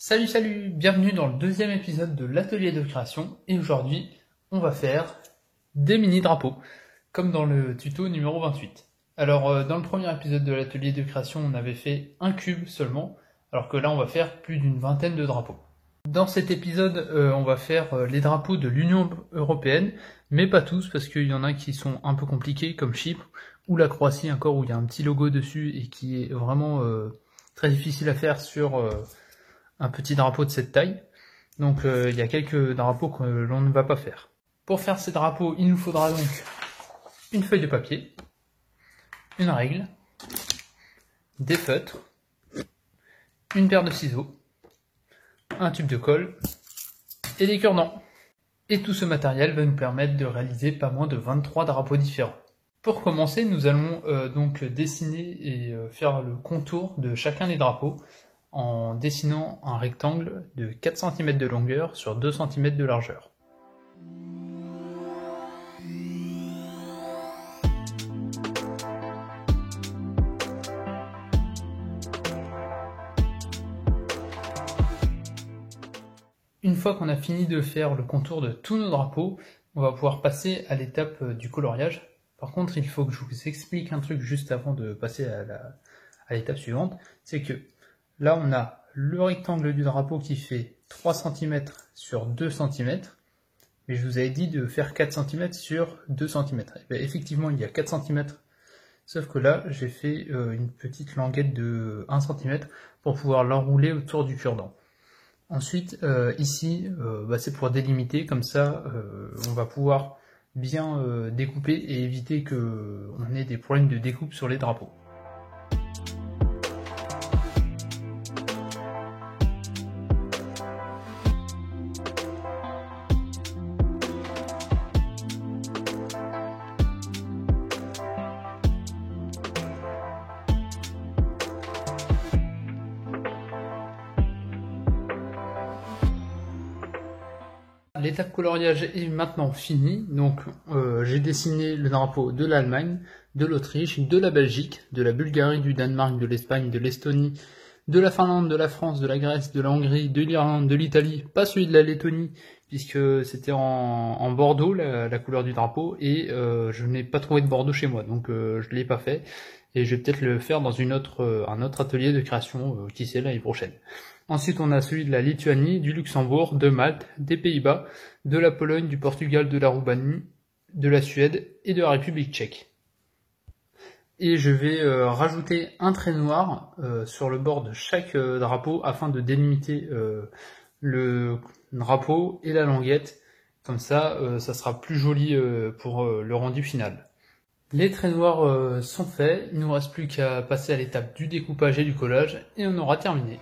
Salut, bienvenue dans le deuxième épisode de l'atelier de création et aujourd'hui on va faire des mini-drapeaux comme dans le tuto numéro 28. Alors dans le premier épisode de l'atelier de création on avait fait un cube seulement alors que là on va faire plus d'une vingtaine de drapeaux. Dans cet épisode on va faire les drapeaux de l'Union Européenne mais pas tous parce qu'il y en a qui sont un peu compliqués comme Chypre ou la Croatie encore où il y a un petit logo dessus et qui est vraiment très difficile à faire sur un petit drapeau de cette taille. Donc il y a quelques drapeaux que l'on ne va pas faire. Pour faire ces drapeaux, il nous faudra donc une feuille de papier, une règle, des feutres, une paire de ciseaux, un tube de colle et des cure-dents. Et tout ce matériel va nous permettre de réaliser pas moins de 23 drapeaux différents. Pour commencer, nous allons donc dessiner et faire le contour de chacun des drapeaux en dessinant un rectangle de 4 cm de longueur sur 2 cm de largeur. Une fois qu'on a fini de faire le contour de tous nos drapeaux, on va pouvoir passer à l'étape du coloriage. Par contre, il faut que je vous explique un truc juste avant de passer à l'étape suivante, c'est que là, on a le rectangle du drapeau qui fait 3 cm sur 2 cm, mais je vous avais dit de faire 4 cm sur 2 cm. Et bien, effectivement, il y a 4 cm, sauf que là, j'ai fait une petite languette de 1 cm pour pouvoir l'enrouler autour du cure-dent. Ensuite, ici, c'est pour délimiter, comme ça, on va pouvoir bien découper et éviter qu'on ait des problèmes de découpe sur les drapeaux. L'étape coloriage est maintenant finie, donc j'ai dessiné le drapeau de l'Allemagne, de l'Autriche, de la Belgique, de la Bulgarie, du Danemark, de l'Espagne, de l'Estonie, de la Finlande, de la France, de la Grèce, de la Hongrie, de l'Irlande, de l'Italie, pas celui de la Lettonie, puisque c'était en bordeaux la couleur du drapeau, et je n'ai pas trouvé de bordeaux chez moi, donc je ne l'ai pas fait, et je vais peut-être le faire dans un autre atelier de création, qui sait, l'année prochaine. Ensuite, on a celui de la Lituanie, du Luxembourg, de Malte, des Pays-Bas, de la Pologne, du Portugal, de la Roumanie, de la Suède et de la République tchèque. Et je vais rajouter un trait noir sur le bord de chaque drapeau afin de délimiter le drapeau et la languette. Comme ça, ça sera plus joli pour le rendu final. Les traits noirs sont faits, il ne nous reste plus qu'à passer à l'étape du découpage et du collage et on aura terminé.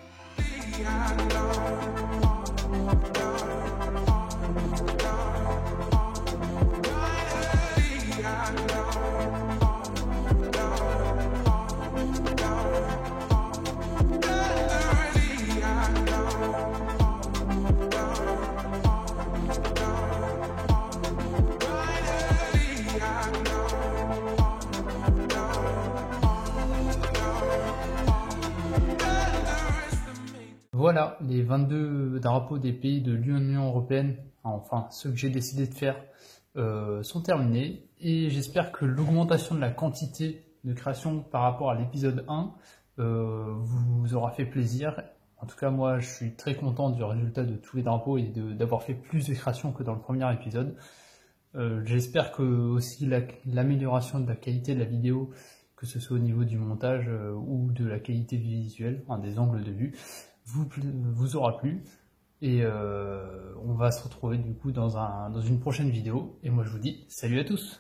Voilà, les 22 drapeaux des pays de l'Union Européenne, enfin ceux que j'ai décidé de faire, sont terminés. Et j'espère que l'augmentation de la quantité de création par rapport à l'épisode 1 vous aura fait plaisir. En tout cas, moi, je suis très content du résultat de tous les drapeaux et d'avoir fait plus de créations que dans le premier épisode. J'espère que aussi l'amélioration de la qualité de la vidéo, que ce soit au niveau du montage ou de la qualité visuelle, des angles de vue, vous aura plu. Et on va se retrouver du coup dans une prochaine vidéo. Et moi je vous dis salut à tous!